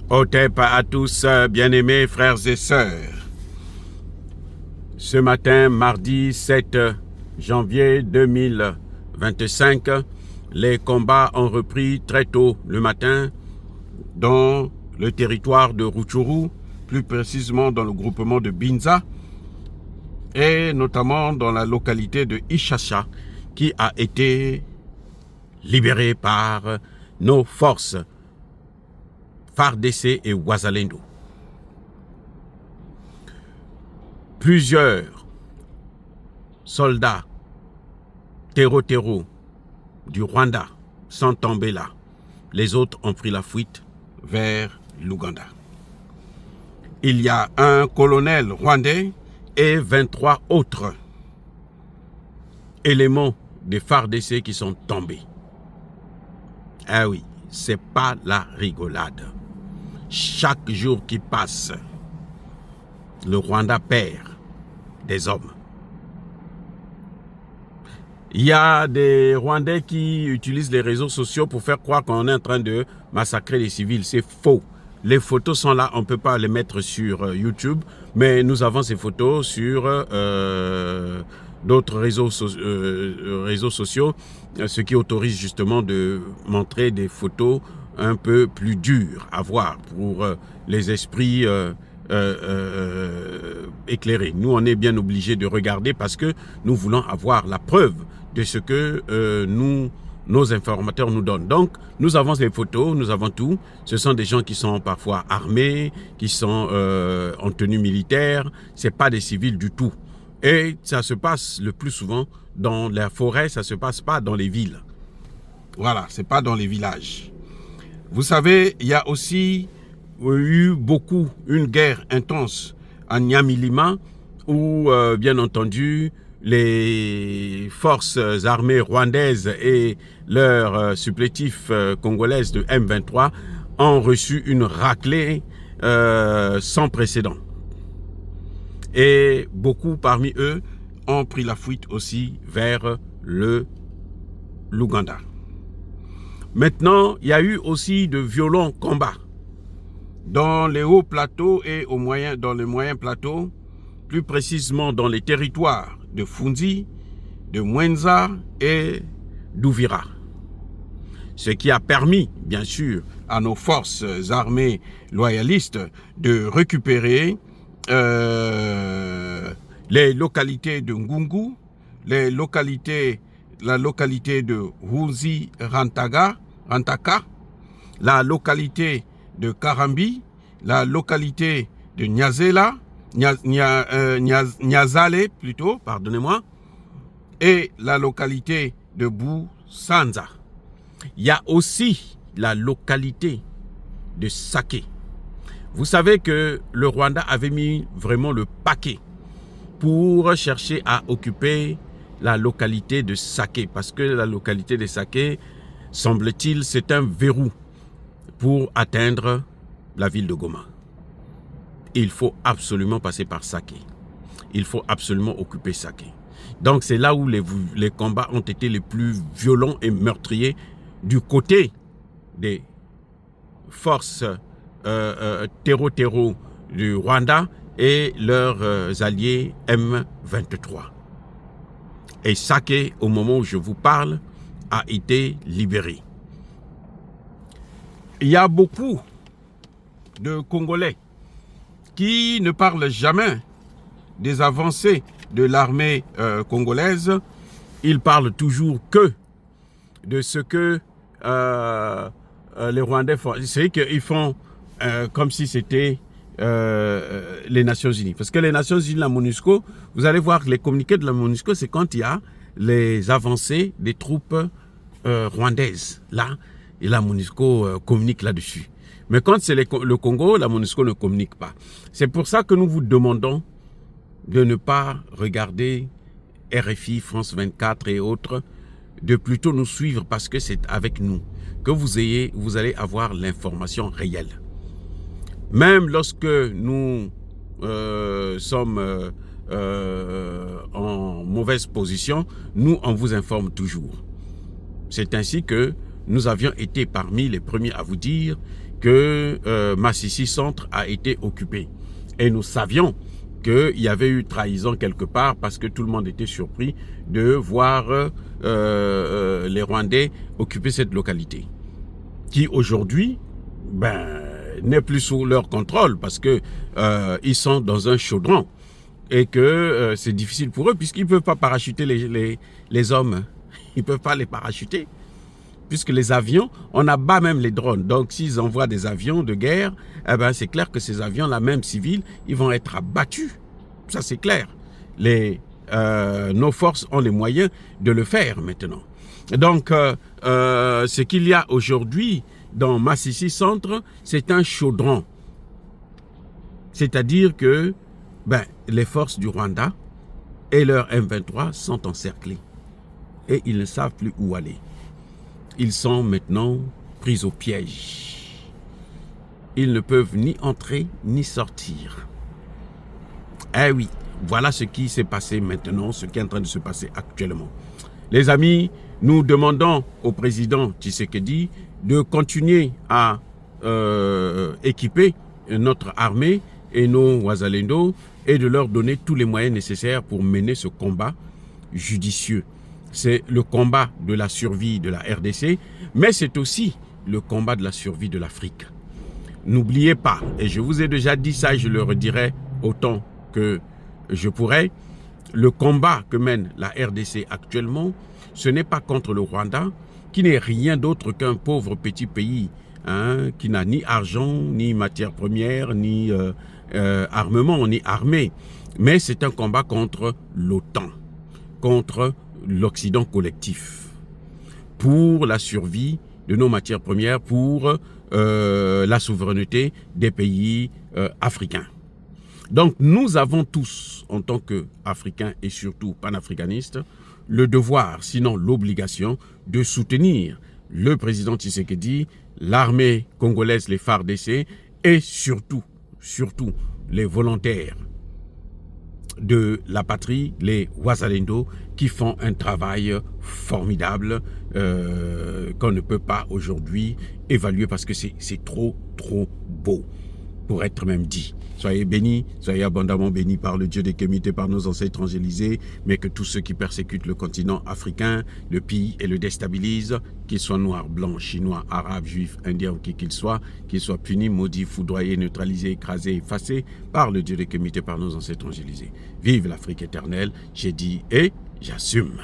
Otep à tous, bien-aimés frères et sœurs. Ce matin, mardi 7 janvier 2025, les combats ont repris très tôt le matin dans le territoire de Rutshuru, plus précisément dans le groupement de Binza, et notamment dans la localité de Ishasha, qui a été libérée par nos forces FARDC et Wazalendo. Plusieurs soldats terreau du Rwanda sont tombés là. Les autres ont pris la fuite vers l'Ouganda. Il y a un colonel rwandais et 23 autres éléments des FARDC qui sont tombés. Ah oui, c'est pas la rigolade. Chaque jour qui passe, le Rwanda perd des hommes. Il y a des Rwandais qui utilisent les réseaux sociaux pour faire croire qu'on est en train de massacrer les civils. C'est faux. Les photos sont là, on ne peut pas les mettre sur YouTube, mais nous avons ces photos sur d'autres réseaux sociaux, ce qui autorise justement de montrer des photos un peu plus dures à voir pour les esprits éclairés. Nous, on est bien obligés de regarder parce que nous voulons avoir la preuve de ce que nos informateurs nous donnent. Donc, nous avons les photos, nous avons tout. Ce sont des gens qui sont parfois armés, qui sont en tenue militaire. Ce n'est pas des civils du tout. Et ça se passe le plus souvent dans la forêt, ça ne se passe pas dans les villes. Voilà, ce n'est pas dans les villages. Vous savez, il y a aussi eu une guerre intense à Nyamilima où, bien entendu, les forces armées rwandaises et leurs supplétifs congolaises de M23 ont reçu une raclée sans précédent. Et beaucoup parmi eux ont pris la fuite aussi vers l'Ouganda. Maintenant, il y a eu aussi de violents combats dans les hauts plateaux et dans les moyens plateaux, plus précisément dans les territoires de Funzi, de Mwenza et d'Uvira. Ce qui a permis, bien sûr, à nos forces armées loyalistes de récupérer les localités de Ngungu, la localité de Huzi Rantaka, la localité de Karambi, la localité de Nyazale plutôt, pardonnez-moi, et la localité de Busanza. Il y a aussi la localité de Sake. Vous savez que le Rwanda avait mis vraiment le paquet pour chercher à occuper la localité de Sake, parce que la localité de Sake, semble-t-il, c'est un verrou pour atteindre la ville de Goma. Il faut absolument passer par Sake. Il faut absolument occuper Sake. Donc c'est là où les combats ont été les plus violents et meurtriers du côté des forces terreau du Rwanda et leurs alliés M23. Et Sake, au moment où je vous parle, a été libéré. Il y a beaucoup de Congolais qui ne parlent jamais des avancées de l'armée congolaise. Ils parlent toujours que de ce que les Rwandais font. C'est qu'ils font comme si c'était les Nations Unies. Parce que les Nations Unies, la MONUSCO, vous allez voir que les communiqués de la MONUSCO, c'est quand il y a les avancées des troupes rwandaises. Là, et la MONUSCO communique là-dessus. Mais quand c'est le Congo, la MONUSCO ne communique pas. C'est pour ça que nous vous demandons de ne pas regarder RFI, France 24 et autres, de plutôt nous suivre parce que c'est avec nous que vous allez avoir l'information réelle. Même lorsque nous sommes en mauvaise position, nous, on vous informe toujours. C'est ainsi que nous avions été parmi les premiers à vous dire que Massissi Centre a été occupé. Et nous savions qu'il y avait eu trahison quelque part parce que tout le monde était surpris de voir les Rwandais occuper cette localité qui aujourd'hui n'est plus sous leur contrôle parce que ils sont dans un chaudron et que c'est difficile pour eux puisqu'ils ne peuvent pas parachuter les hommes. Ils ne peuvent pas les parachuter puisque les avions, on abat même les drones. Donc s'ils envoient des avions de guerre, c'est clair que ces avions-là, même civils, ils vont être abattus. Ça c'est clair. Nos forces ont les moyens de le faire maintenant. Donc ce qu'il y a aujourd'hui dans Massissi Centre, c'est un chaudron. C'est-à-dire que les forces du Rwanda et leurs M23 sont encerclés. Et ils ne savent plus où aller. Ils sont maintenant pris au piège. Ils ne peuvent ni entrer ni sortir. Eh oui, voilà ce qui s'est passé maintenant, ce qui est en train de se passer actuellement. Les amis, nous demandons au président Tshisekedi de continuer à équiper notre armée et nos Wazalendo et de leur donner tous les moyens nécessaires pour mener ce combat judicieux. C'est le combat de la survie de la RDC, mais c'est aussi le combat de la survie de l'Afrique. N'oubliez pas, et je vous ai déjà dit ça et je le redirai autant que je pourrai, le combat que mène la RDC actuellement, ce n'est pas contre le Rwanda, qui n'est rien d'autre qu'un pauvre petit pays, qui n'a ni argent, ni matières premières, ni armement, ni armée. Mais c'est un combat contre l'OTAN, contre l'Occident collectif, pour la survie de nos matières premières, pour la souveraineté des pays africains. Donc nous avons tous, en tant qu'Africains et surtout panafricanistes, le devoir, sinon l'obligation, de soutenir le président Tshisekedi, l'armée congolaise, les FARDC et surtout les volontaires de la patrie, les Wazalendo, qui font un travail formidable qu'on ne peut pas aujourd'hui évaluer parce que c'est trop beau pour être même dit. Soyez bénis, soyez abondamment bénis par le Dieu des Kémites et par nos ancêtres angélisés, mais que tous ceux qui persécutent le continent africain, le pillent et le déstabilisent, qu'ils soient noirs, blancs, chinois, arabes, juifs, indiens ou qui qu'ils soient punis, maudits, foudroyés, neutralisés, écrasés, effacés par le Dieu des Kémites et par nos ancêtres angélisés. Vive l'Afrique éternelle, j'ai dit et j'assume.